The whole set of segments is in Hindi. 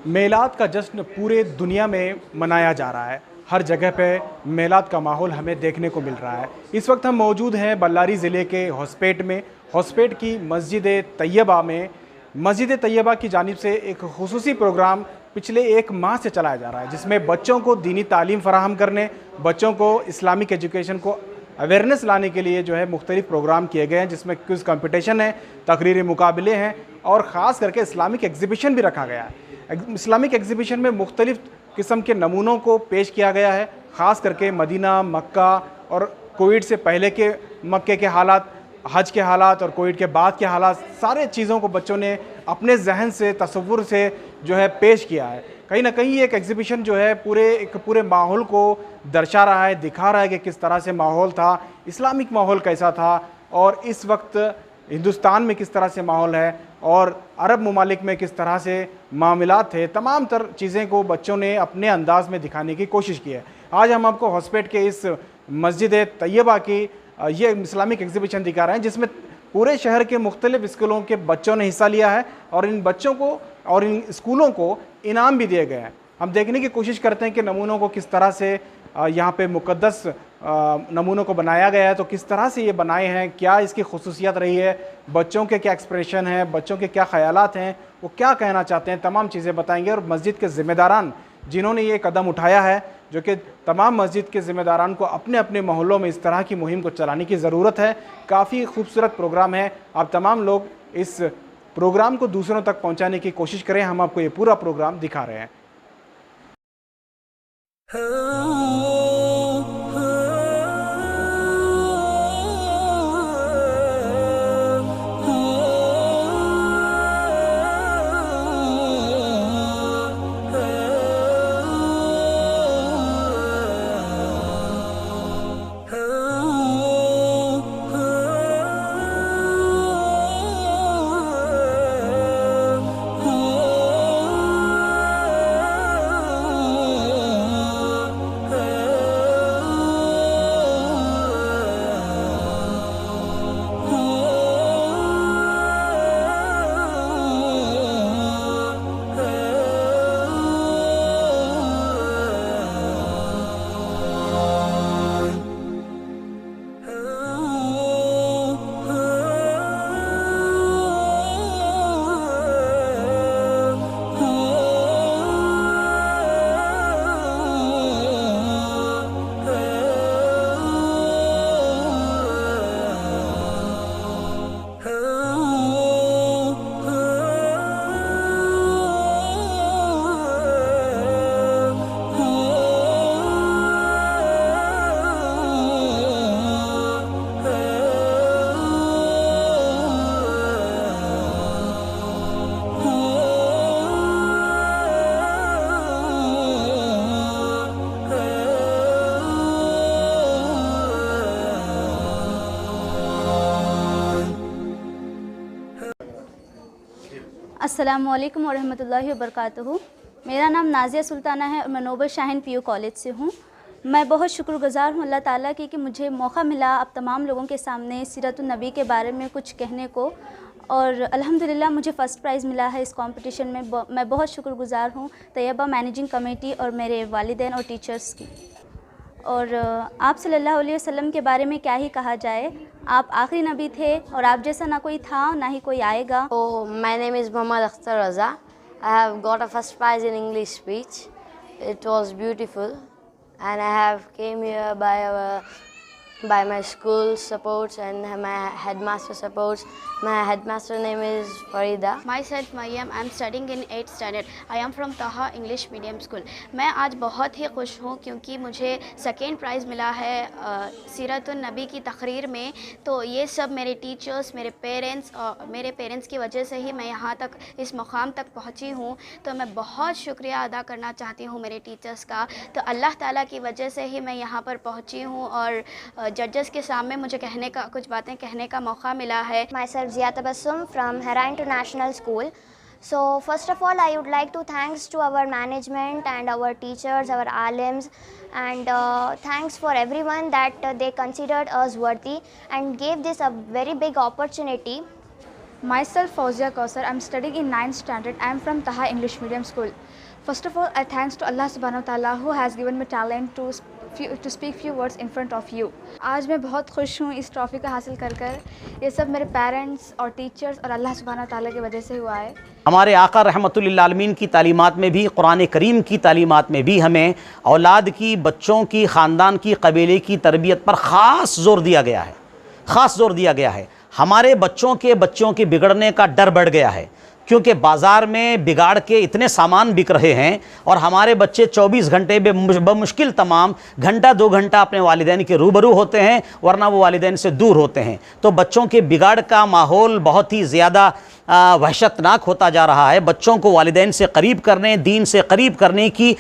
मेलाद का जश्न पूरे दुनिया में मनाया जा रहा है। हर जगह पे मेलाद का माहौल हमें देखने को मिल रहा है। इस वक्त हम मौजूद हैं बल्लारी ज़िले के होसपेट में। होसपेट की मस्जिद तैयबा में मस्जिद तैयबा की जानिब से एक खुसूसी प्रोग्राम पिछले 1 माह से चलाया जा रहा है, जिसमें बच्चों को दीनी तालीम फराहम करने, बच्चों को इस्लामिक एजुकेशन को अवेयरनेस लाने के लिए जो है मुख्तलिफ प्रोग्राम किए गए हैं, जिसमें क्विज़ कंपटीशन है, तकरीरी मुकाबले हैं और ख़ास करके इस्लामिक एग्ज़िबिशन भी रखा गया है। इस्लामिक एग्ज़िबिशन में मुख्तलिफ़ किस्म के नमूनों को पेश किया गया है, ख़ास करके मदीना, मक्का और कोविड से पहले के मक्के के हालात, हज के हालात और कोविड के बाद के हालात, सारे चीज़ों को बच्चों ने अपने जहन से, तसव्वुर से जो है पेश किया है। कहीं ना कहीं एक एग्ज़िबिशन जो है पूरे माहौल को दर्शा रहा है, दिखा रहा है कि किस तरह से माहौल था, इस्लामिक माहौल कैसा था और इस वक्त हिंदुस्तान में किस तरह से माहौल है और अरब ममालिक में किस तरह से मामलात थे। तमाम चीज़ें को बच्चों ने अपने अंदाज में दिखाने की कोशिश की है। आज हम आपको होसपेट के इस मस्जिद तैयबा की ये इस्लामिक एग्ज़िबिशन दिखा रहे हैं, जिसमें पूरे शहर के मुख्तलिफ़ स्कूलों के बच्चों ने हिस्सा लिया है और इन बच्चों को और इन स्कूलों को इनाम भी दिए गए हैं। हम देखने की कोशिश करते हैं कि नमूनों को किस तरह से यहाँ पे मुक़द्दस नमूनों को बनाया गया है, तो किस तरह से ये बनाए हैं, क्या इसकी खुसूसियत रही है, बच्चों के क्या एक्सप्रेशन हैं, बच्चों के क्या ख़यालात हैं, वो क्या कहना चाहते हैं, तमाम चीज़ें बताएंगे। और मस्जिद के ज़िम्मेदारान जिन्होंने ये कदम उठाया है, जो कि तमाम मस्जिद के ज़िम्मेदारान को अपने अपने मोहल्लों में इस तरह की मुहिम को चलाने की ज़रूरत है। काफ़ी खूबसूरत प्रोग्राम है। आप तमाम लोग इस प्रोग्राम को दूसरों तक पहुँचाने की कोशिश करें। हम आपको ये पूरा प्रोग्राम दिखा रहे हैं। अस्सलामुअलैकुम वरहमतुल्लाहि वबरकातुहू। मेरा नाम नाज़िया सुल्ताना है और मैं नोबल शाहीन पीयू कॉलेज से हूँ। मैं बहुत शुक्रगुज़ार हूँ अल्लाह ताला की कि मुझे मौका मिला अब तमाम लोगों के सामने सीरतुन नबी के बारे में कुछ कहने को, और अल्हम्दुलिल्लाह मुझे फ़र्स्ट प्राइज़ मिला है इस कंपटीशन में। मैं बहुत शुक्रगुज़ार हूँ तैयबा मैनेजिंग कमेटी और मेरे वालिदैन और टीचर्स की। और आप सल्लल्लाहु अलैहि वसल्लम के बारे में क्या ही कहा जाए, आप आखिरी नबी थे और आप जैसा ना कोई था ना ही कोई आएगा। My name is Muhammad Akhtar Raza. I have got a first prize in English speech. It was beautiful, and I have came here by my school supports and my headmaster supports. My headmaster name is Farida. Myself Mayam, I am studying in 8th standard. I am from Taha English Medium School. मैं आज बहुत ही खुश हूँ क्योंकि मुझे सेकेंड प्राइज़ मिला है सीरतुन नबी की तकरीर में। तो ये सब मेरे टीचर्स, मेरे पेरेंट्स की वजह से ही मैं यहाँ तक इस मुकाम तक पहुँची हूँ। तो मैं बहुत शुक्रिया अदा करना चाहती हूँ मेरे टीचर्स का। तो अल्लाह ताला की वजह से ही मैं यहाँ पर पहुँची हूँ और जजेस के सामने मुझे कुछ बातें कहने का मौका मिला है। Myself Zia Tabassum from Hera International School. So first of all, I would like to thanks to our management and our teachers, our alims, and thanks for everyone that they considered us worthy and gave this a very big opportunity. Myself Fauzia Kausar. I'm studying in 9th standard. I am from Taha English Medium School. First of all, I thanks to Allah Subhanahu wa Taala who has given me talent to speak few words in front of you. आज मैं बहुत खुश हूँ इस ट्रॉफ़ी को हासिल कर कर। ये सब मेरे पेरेंट्स और टीचर्स और अल्लाह सुब्हानहू व तआला की वजह से हुआ है। हमारे आका रहमतुल लिल आलमीन की तालीमात में भी, कुरान करीम की तालीमात में भी हमें औलाद की, बच्चों की, ख़ानदान की, कबीले की तरबियत पर ख़ास ज़ोर दिया गया है। ख़ास ज़ोर दिया गया है। हमारे बच्चों के बिगड़ने का डर बढ़ गया है, क्योंकि बाज़ार में बिगाड़ के इतने सामान बिक रहे हैं और हमारे बच्चे 24 घंटे बमुश्किल तमाम घंटा 2 घंटा अपने वालिदैन के रूबरू होते हैं, वरना वो वालिदैन से दूर होते हैं। तो बच्चों के बिगाड़ का माहौल बहुत ही ज़्यादा वहशतनाक होता जा रहा है। बच्चों को वालिदैन से करीब करने, दीन से करीब करने की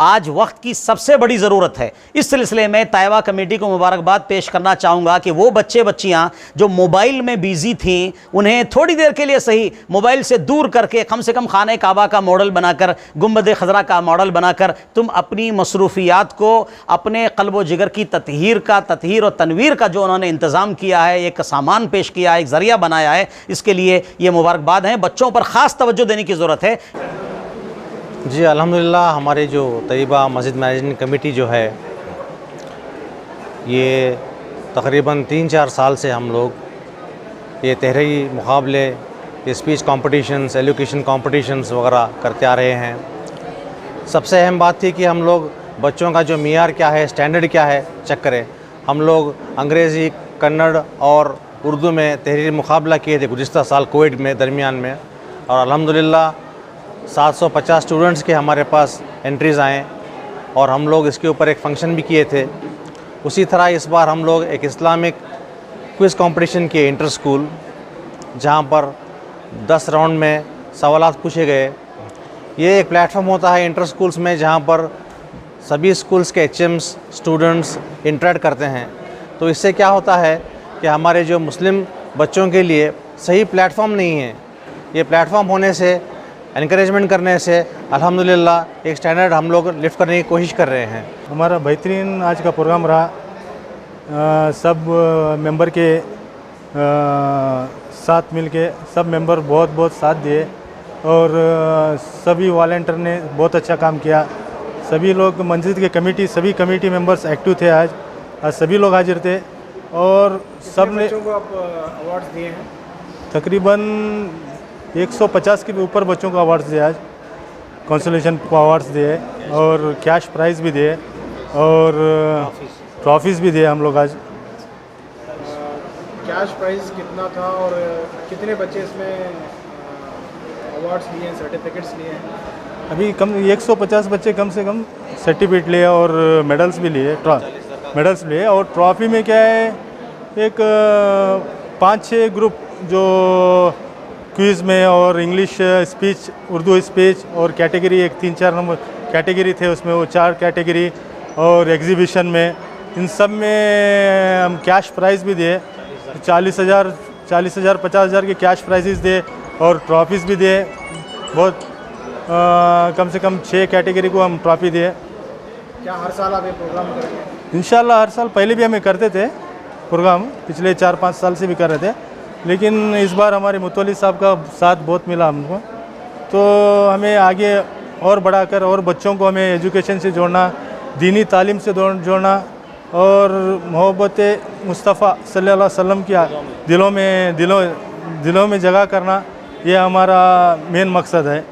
आज वक्त की सबसे बड़ी ज़रूरत है। इस सिलसिले में ताइबा कमेटी को मुबारकबाद पेश करना चाहूँगा कि वो बच्चे बच्चियाँ जो मोबाइल में बिज़ी थीं, उन्हें थोड़ी देर के लिए सही मोबाइल से दूर करके कम से कम खाने काबा का मॉडल बनाकर, गुंबद खज़रा का मॉडल बनाकर तुम अपनी मसरूफियात को, अपने क़ल्ब व जिगर की ततहीर और तनवीर का जो उन्होंने इंतज़ाम किया है, एक सामान पेश किया है, एक ज़रिया बनाया है, इसके लिए ये मुबारकबाद है। बच्चों पर ख़ास तवज्जो देने की ज़रूरत है। जी अल्हम्दुलिल्लाह, हमारे जो तैयबा मस्जिद मैनेजमेंट कमेटी जो है, ये तकरीबन 3-4 साल से हम लोग ये तहरीरी मुकाबले, ये स्पीच कॉम्पिटिशन्स, एलोकेशन कॉम्पिटिशन्स वगैरह करते आ रहे हैं। सबसे अहम बात थी कि हम लोग बच्चों का जो मियार क्या है, स्टैंडर्ड क्या है, चेक करें। हम लोग अंग्रेज़ी, कन्नड़ और उर्दू में तहरीरी मुकाबला किए थे गुज़िश्ता साल कोविड में दरमियान में, और अल्हम्दुलिल्लाह 750 स्टूडेंट्स के हमारे पास एंट्रीज़ आएँ और हम लोग इसके ऊपर एक फ़ंक्शन भी किए थे। उसी तरह इस बार हम लोग एक इस्लामिक क्विज़ कंपटीशन किए इंटर स्कूल, जहाँ पर 10 राउंड में सवालात पूछे गए। ये एक प्लेटफॉर्म होता है इंटर स्कूल्स में, जहाँ पर सभी स्कूल्स के HMs स्टूडेंट्स इंटरेक्ट करते हैं। तो इससे क्या होता है कि हमारे जो मुस्लिम बच्चों के लिए सही प्लेटफॉर्म नहीं है। ये प्लेटफॉर्म होने से, एनकरेजमेंट करने से अल्हम्दुलिल्लाह एक स्टैंडर्ड हम लोग लिफ्ट करने की कोशिश कर रहे हैं। हमारा बेहतरीन आज का प्रोग्राम रहा। सब मेंबर के साथ मिलके सब मेंबर बहुत साथ दिए और सभी वॉलंटियर ने बहुत अच्छा काम किया। सभी लोग मस्जिद के कमेटी, सभी कमेटी मेंबर्स एक्टिव थे। आज सभी लोग हाजिर थे और सब ने बच्चों को आप अवार्ड्स दिए हैं? तकरीबन 150 के ऊपर बच्चों को अवार्ड्स दिए। आज कंसोलेशन अवार्ड्स दिए और कैश प्राइज़ भी दिए और ट्रॉफीज़ भी दिए हम लोग आज। कैश प्राइस कितना था और कितने बच्चे इसमें अवार्ड्स लिए, सर्टिफिकेट्स लिए हैं? अभी कम 150 बच्चे कम से कम सर्टिफिकेट लिए और मेडल्स भी लिए, मेडल्स लिए। और ट्रॉफ़ी में क्या है, एक 5-6 ग्रुप जो क्विज़ में और इंग्लिश स्पीच, उर्दू स्पीच और कैटेगरी एक 3-4 नंबर कैटेगरी थे उसमें, वो 4 कैटेगरी और एग्जीबिशन में, इन सब में हम कैश प्राइज़ भी दिए। 40,000, 50,000 के कैश प्राइजेस दिए और ट्रॉफीज़ भी दिए। बहुत कम से कम 6 कैटेगरी को हम ट्रॉफ़ी दिए। क्या हर साल आप ये प्रोग्राम करेंगे? इंशाल्लाह हर साल, पहले भी हमें करते थे प्रोग्राम, पिछले 4-5 साल से भी कर रहे थे, लेकिन इस बार हमारे मुतवल्ली साहब का साथ बहुत मिला हमको, तो हमें आगे और बढ़ाकर और बच्चों को हमें एजुकेशन से जोड़ना, दीनी तालीम से जोड़ना और मोहब्बत मुस्तफ़ा सल्लल्लाहु अलैहि वसल्लम की दिलों में जगह करना, ये हमारा मेन मकसद है।